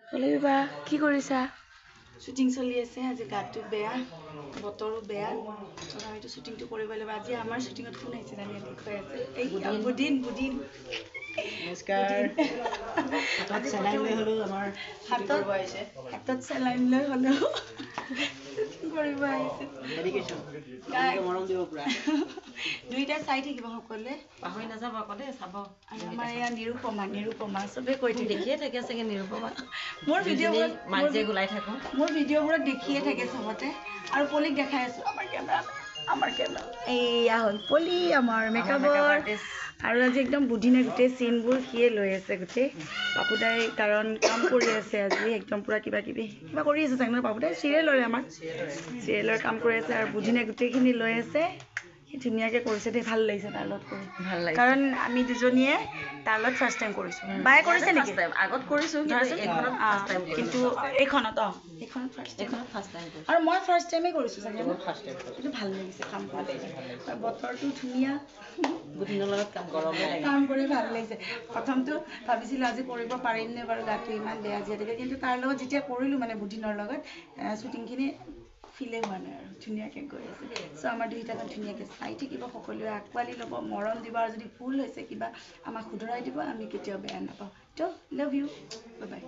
পল্লৱী কি কৰিছা? শ্বুটিং চলি আছে। আজি গাটো বেয়া, বতৰো বেয়া, আমিতো শ্বুটিংটো কৰিব লাগিব। আজি আমাৰ শ্বুটিঙত কোন আহিছে জানি দেখুৱাই আছে এই বুদিন নমস্কাৰ। হাতত চেলাইন লৈ হ'লেও আমাৰ হাতত চেলাইন লৈ হ'লেও কৰিব আহিছে। মৰম দিব পুৰা। দুইটা চাই থাকিব সকলোৱে, পাহৰি নাযাব আকৌ দেই চাব। আমাৰ এয়া নিৰুপমা চবে কৈ থাকে, দেখিয়ে থাকে চাগে নিৰুপমা। মোৰ ভিডিঅ'বোৰত দেখিয়ে থাকে চবতে। আৰু পলিক দেখাই আছো আমাৰ কেমেৰা এইয়া হ'ল পলি, আমাৰ মেকআপৰ। আৰু আজি একদম বুধিনে গোটেই চিনবোৰ সিয়ে লৈ আছে গোটেই। পাপুদাই কাৰণ কাম কৰি আছে আজি একদম পুৰা কিবা কৰি আছে চাগে। পাপুদাই চিৰিয়েলৰে আমাৰ চিৰিয়েলৰ কাম কৰি আছে আৰু বুধিনে গোটেইখিনি লৈ আছে। ধুনীয়াকৈ কৰিছে দেই, ভাল লাগিছে তাৰ লগত কৰি। ভাল লাগিছে কাৰণ আমি দুজনীয়ে তাৰ লগত ফাৰ্ষ্ট টাইম কৰিছোঁ। বায়ে কৰিছে নেকি? আগত কৰিছোঁ কিন্তু এইখনত ফাৰ্ষ্ট টাইম আৰু মই ফাৰ্ষ্ট টাইমেই কৰিছোঁ চাগে। কিন্তু ভাল লাগিছে কাম কৰি। বতৰটো ধুনীয়া, বুধিনৰ লগত কাম কৰি ভাল লাগিছে। প্ৰথমটো ভাবিছিলোঁ আজি কৰিব পাৰিম নে বাৰু, গাটো ইমান বেয়া যিহেতুকে। কিন্তু তাৰ লগত যেতিয়া কৰিলোঁ মানে বুধিনৰ লগত শ্বুটিংখিনি ফিলে হোৱা নাই আৰু ধুনীয়াকৈ গৈ আছে। চ' আমাৰ দুইটাকে ধুনীয়াকৈ চাই থাকিব, সকলোৱে আঁকোৱালি ল'ব, মৰম দিব। আৰু যদি ভুল হৈছে কিবা আমাক শুধৰাই দিব, আমি কেতিয়াও বেয়া নাপাওঁ। ত' লাভ ইউ, বাই বাই।